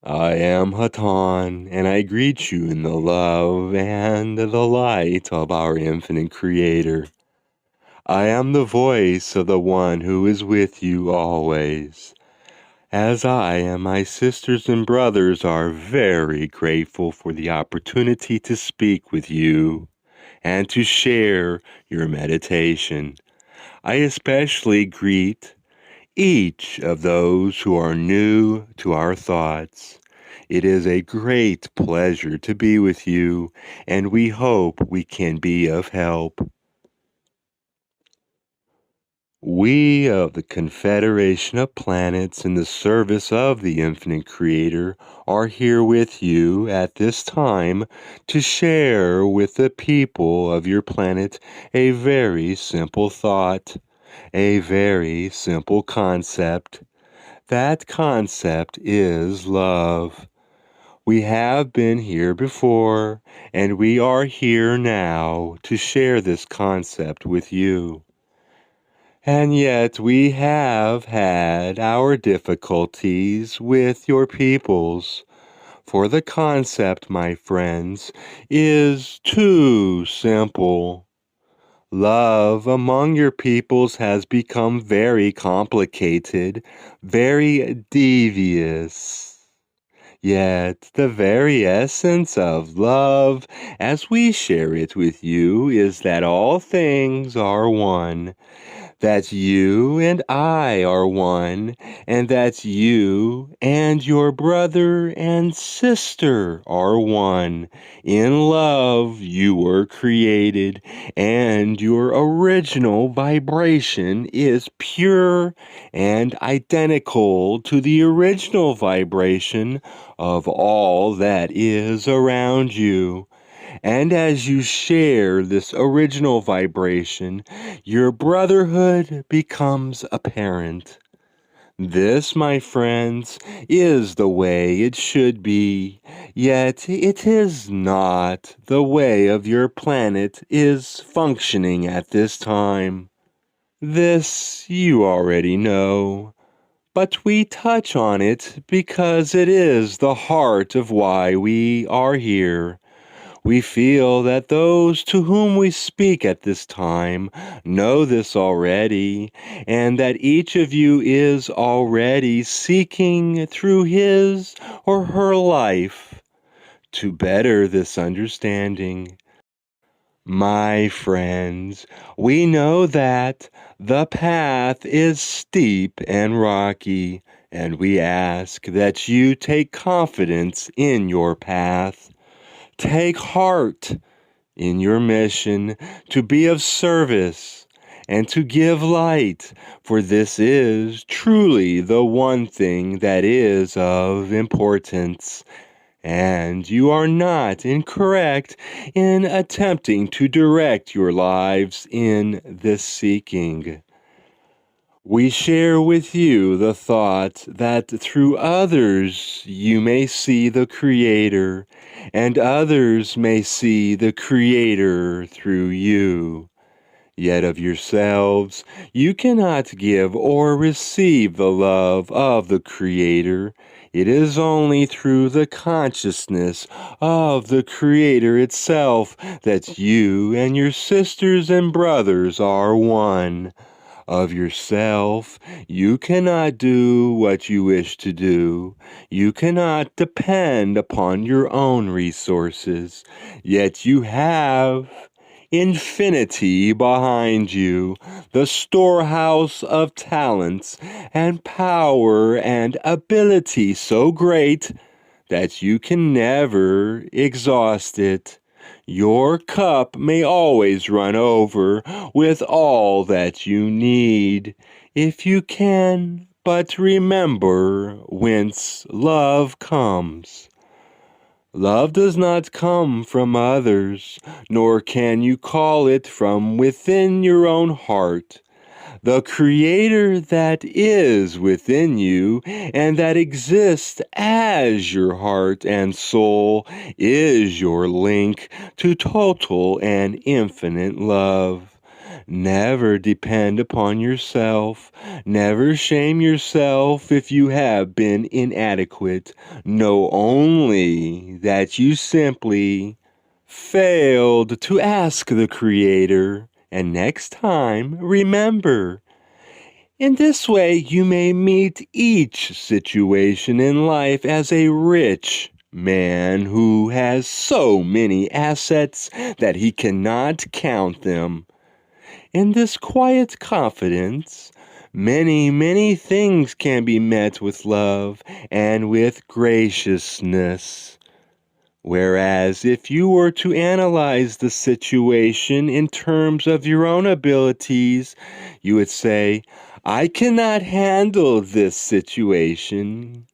I am Hatonn, and I greet you in the love and the light of our infinite Creator. I am the voice of the one who is with you always, as I and my sisters and brothers are very grateful for the opportunity to speak with you and to share your meditation. I especially greet each of those who are new to our thoughts. It is a great pleasure to be with you, and we hope we can be of help. We of the Confederation of Planets in the service of the Infinite Creator are here with you at this time to share with the people of your planet a very simple thought, a very simple concept. That concept is love. We have been here before, and we are here now to share this concept with you. And yet we have had our difficulties with your peoples, for the concept, my friends, is too simple. Love among your peoples has become very complicated, very devious. Yet the very essence of love, as we share it with you, is that all things are one, that you and I are one, and that you and your brother and sister are one. In love, you were created, and your original vibration is pure and identical to the original vibration of all that is around you. And as you share this original vibration, your brotherhood becomes apparent. This, my friends, is the way it should be, yet it is not the way of your planet is functioning at this time. This you already know, but we touch on it because it is the heart of why we are here. We feel that those to whom we speak at this time know this already, and that each of you is already seeking through his or her life to better this understanding. My friends, we know that the path is steep and rocky, and we ask that you take confidence in your path. Take heart in your mission to be of service and to give light, for this is truly the one thing that is of importance. And you are not incorrect in attempting to direct your lives in this seeking. We share with you the thought that through others you may see the Creator, and others may see the Creator through you. Yet of yourselves you cannot give or receive the love of the Creator. It is only through the consciousness of the Creator itself that you and your sisters and brothers are one. Of yourself, you cannot do what you wish to do. You cannot depend upon your own resources. Yet you have infinity behind you, the storehouse of talents and power and ability so great that you can never exhaust it. Your cup may always run over with all that you need, if you can but remember whence love comes. Love does not come from others, nor can you call it from within your own heart. The Creator that is within you and that exists as your heart and soul is your link to total and infinite love. Never depend upon yourself. Never shame yourself if you have been inadequate. Know only that you simply failed to ask the Creator. And next time, remember, in this way you may meet each situation in life as a rich man who has so many assets that he cannot count them. In this quiet confidence, many things can be met with love and with graciousness. Whereas if you were to analyze the situation in terms of your own abilities, you would say, I cannot handle this situation.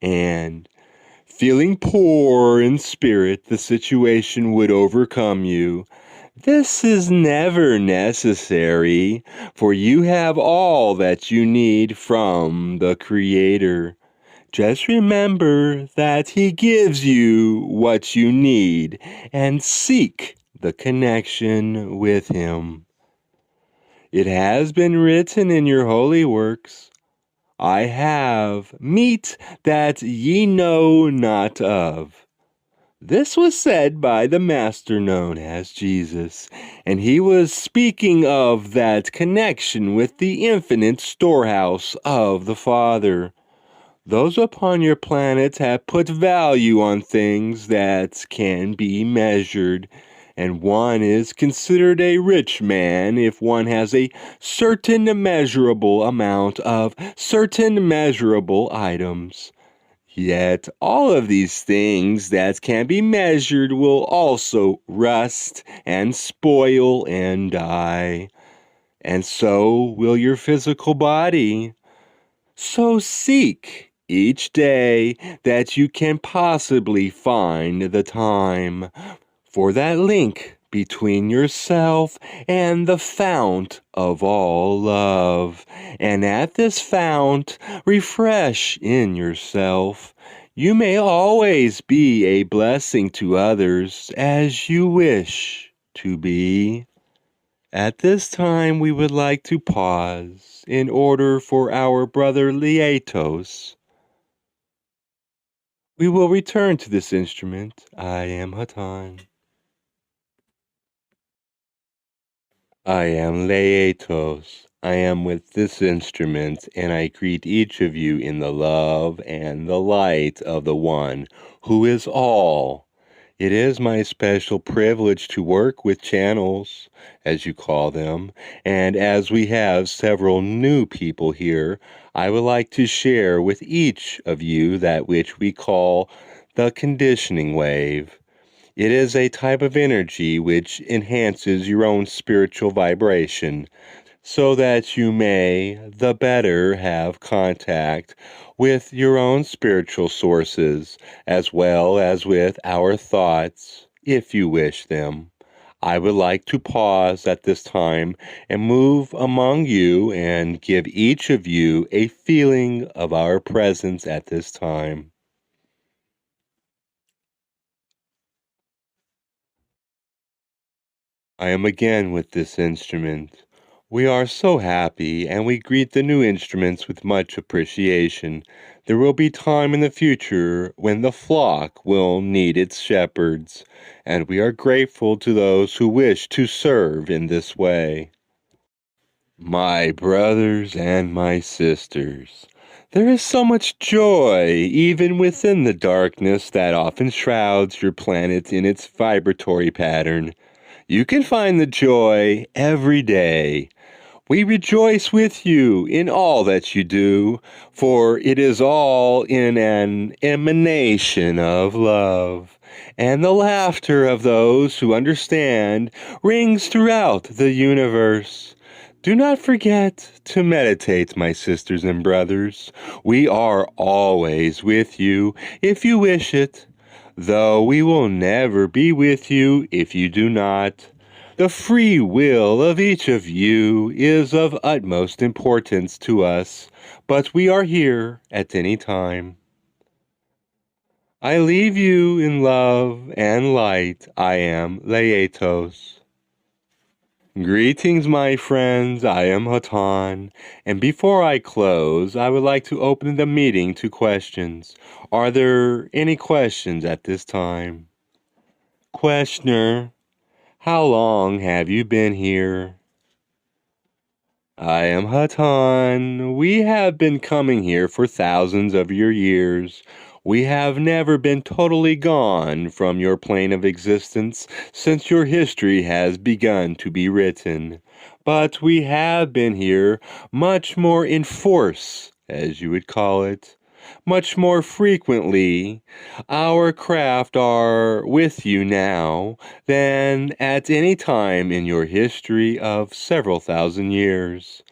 And feeling poor in spirit, the situation would overcome you. This is never necessary, for you have all that you need from the Creator. Just remember that He gives you what you need and seek the connection with Him. It has been written in your holy works, I have meat that ye know not of. This was said by the Master known as Jesus, and he was speaking of that connection with the infinite storehouse of the Father. Those upon your planet have put value on things that can be measured, and one is considered a rich man if one has a certain measurable amount of certain measurable items. Yet all of these things that can be measured will also rust and spoil and die. And so will your physical body. So seek each day that you can possibly find the time for that link between yourself and the fount of all love. And at this fount, refresh in yourself. You may always be a blessing to others as you wish to be. At this time, we would like to pause in order for our brother Lietos. We will return to this instrument. I am Hatonn. I am Laetos. I am with this instrument, and I greet each of you in the love and the light of the One who is all. It is my special privilege to work with channels, as you call them, and as we have several new people here, I would like to share with each of you that which we call the conditioning wave. It is a type of energy which enhances your own spiritual vibration so that you may the better have contact with your own spiritual sources as well as with our thoughts, if you wish them. I would like to pause at this time and move among you and give each of you a feeling of our presence at this time. I am again with this instrument. We are so happy, and we greet the new instruments with much appreciation. There will be time in the future when the flock will need its shepherds, and we are grateful to those who wish to serve in this way. My brothers and my sisters, there is so much joy even within the darkness that often shrouds your planet in its vibratory pattern. You can find the joy every day. We rejoice with you in all that you do, for it is all in an emanation of love. And the laughter of those who understand rings throughout the universe. Do not forget to meditate, my sisters and brothers. We are always with you if you wish it, though we will never be with you if you do not. The free will of each of you is of utmost importance to us, but we are here at any time. I leave you in love and light. I am Laetos. Greetings, my friends. I am Hatonn. And before I close, I would like to open the meeting to questions. Are there any questions at this time? Questioner, how long have you been here? I am Hatonn. We have been coming here for thousands of your years. We have never been totally gone from your plane of existence since your history has begun to be written. But we have been here much more in force, as you would call it, much more frequently. Our craft are with you now than at any time in your history of several thousand years.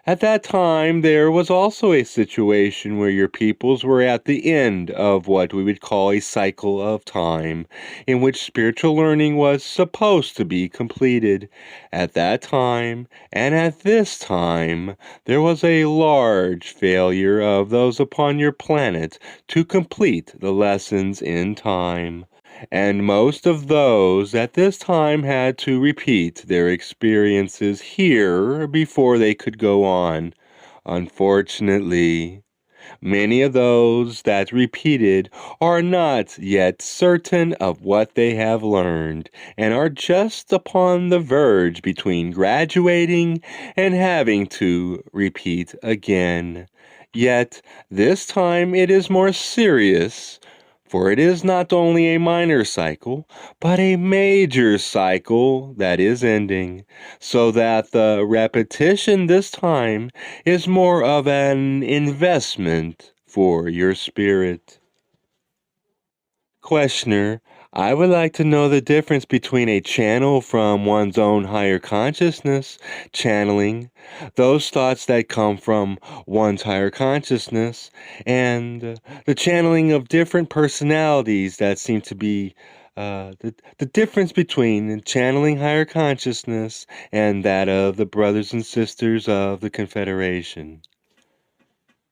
At that time, there was also a situation where your peoples were at the end of what we would call a cycle of time, in which spiritual learning was supposed to be completed. At that time, and at this time, there was a large failure of those upon your planet to complete the lessons in time. And most of those at this time had to repeat their experiences here before they could go on. Unfortunately, many of those that repeated are not yet certain of what they have learned and are just upon the verge between graduating and having to repeat again. Yet this time it is more serious, for it is not only a minor cycle, but a major cycle that is ending, so that the repetition this time is more of an investment for your spirit. Questioner, I would like to know the difference between a channel from one's own higher consciousness, channeling, those thoughts that come from one's higher consciousness, and the channeling of different personalities that seem to be the difference between channeling higher consciousness and that of the brothers and sisters of the Confederation.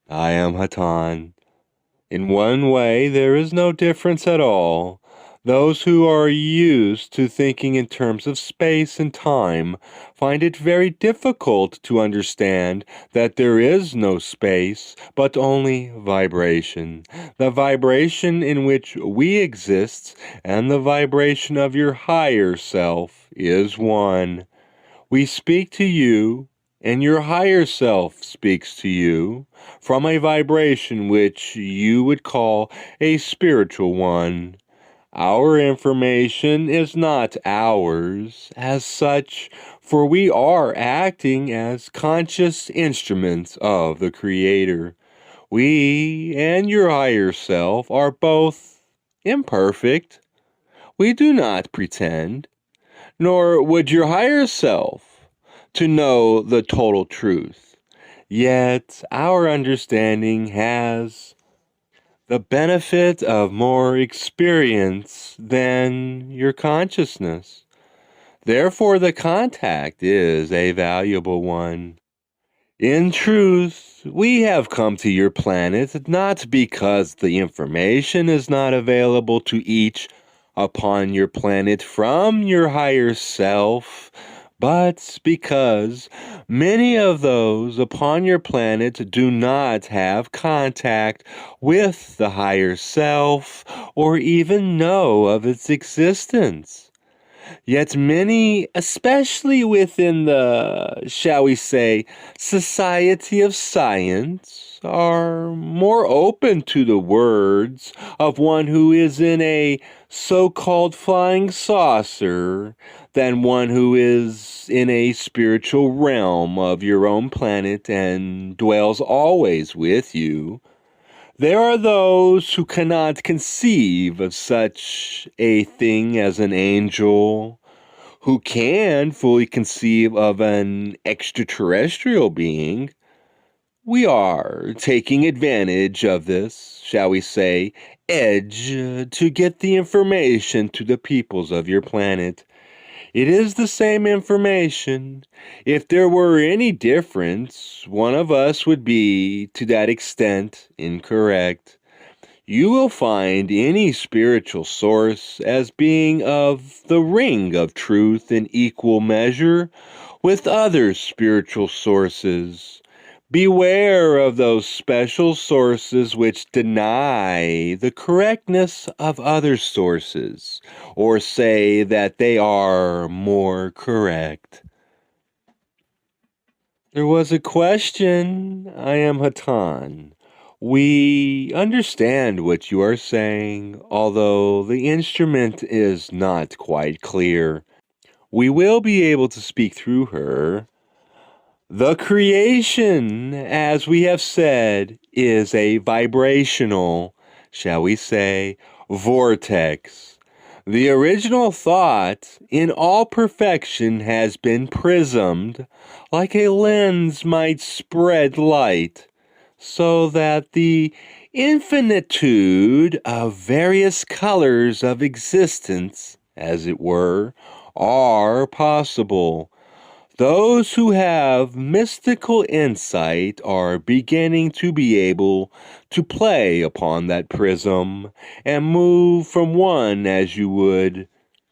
I am Hatonn. In one way, there is no difference at all. Those who are used to thinking in terms of space and time find it very difficult to understand that there is no space, but only vibration. The vibration in which we exist and the vibration of your higher self is one. We speak to you, and your higher self speaks to you from a vibration which you would call a spiritual one. Our information is not ours as such, for we are acting as conscious instruments of the Creator. We and your higher self are both imperfect. We do not pretend, nor would your higher self to know the total truth. Yet our understanding has the benefit of more experience than your consciousness. Therefore, the contact is a valuable one. In truth, we have come to your planet not because the information is not available to each upon your planet from your higher self, but because many of those upon your planet do not have contact with the higher self or even know of its existence. Yet many, especially within the, shall we say, society of science, are more open to the words of one who is in a so-called flying saucer than one who is in a spiritual realm of your own planet and dwells always with you. There are those who cannot conceive of such a thing as an angel, who can fully conceive of an extraterrestrial being. We are taking advantage of this, shall we say, edge to get the information to the peoples of your planet. It is the same information. If there were any difference, one of us would be, to that extent, incorrect. You will find any spiritual source as being of the ring of truth in equal measure with other spiritual sources. Beware of those special sources which deny the correctness of other sources, or say that they are more correct. There was a question. I am Hatonn. We understand what you are saying, although the instrument is not quite clear. We will be able to speak through her. The creation, as we have said, is a vibrational, shall we say, vortex. The original thought, in all perfection, has been prismed, like a lens might spread light, so that the infinitude of various colors of existence, as it were, are possible. Those who have mystical insight are beginning to be able to play upon that prism and move from one, as you would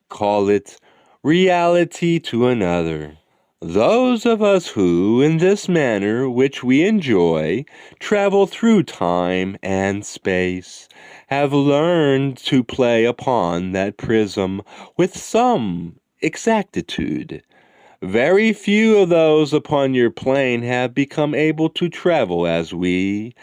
call it, reality to another. Those of us who, in this manner which we enjoy, travel through time and space, have learned to play upon that prism with some exactitude. Very few of those upon your plane have become able to travel as we.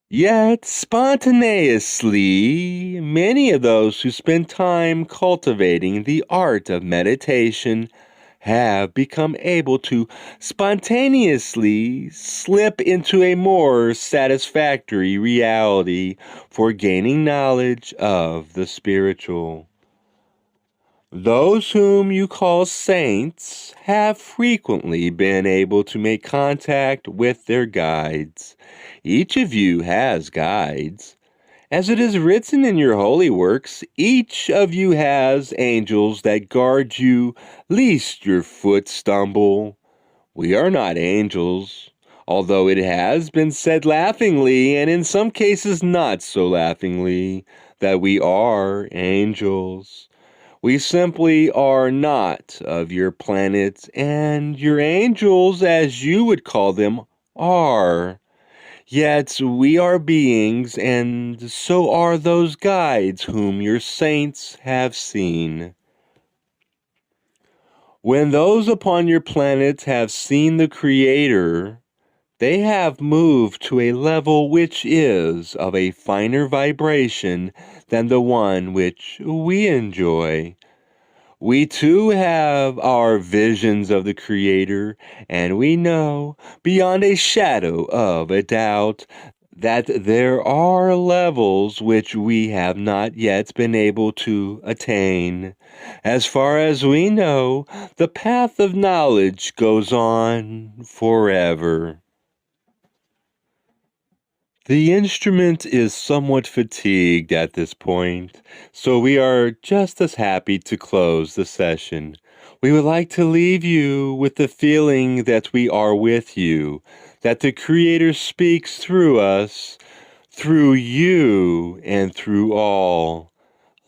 Yet, spontaneously, many of those who spend time cultivating the art of meditation have become able to spontaneously slip into a more satisfactory reality for gaining knowledge of the spiritual. Those whom you call saints have frequently been able to make contact with their guides. Each of you has guides. As it is written in your holy works, each of you has angels that guard you, lest your foot stumble. We are not angels, although it has been said laughingly, and in some cases not so laughingly, that we are angels. We simply are not of your planet, and your angels, as you would call them, are. Yet we are beings, and so are those guides whom your saints have seen. When those upon your planet have seen the Creator, they have moved to a level which is of a finer vibration than the one which we enjoy. We too have our visions of the Creator, and we know, beyond a shadow of a doubt, that there are levels which we have not yet been able to attain. As far as we know, the path of knowledge goes on forever. The instrument is somewhat fatigued at this point, so we are just as happy to close the session. We would like to leave you with the feeling that we are with you, that the Creator speaks through us, through you, and through all.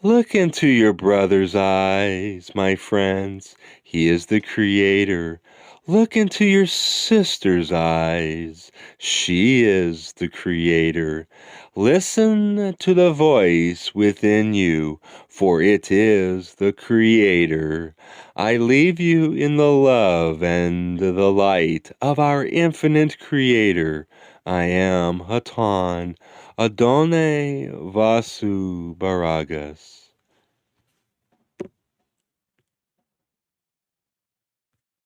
Look into your brother's eyes, my friends. He is the Creator. Look into your sister's eyes. She is the Creator. Listen to the voice within you, for it is the Creator. I leave you in the love and the light of our infinite Creator. I am Hatonn. Adonai Vasu Baragas.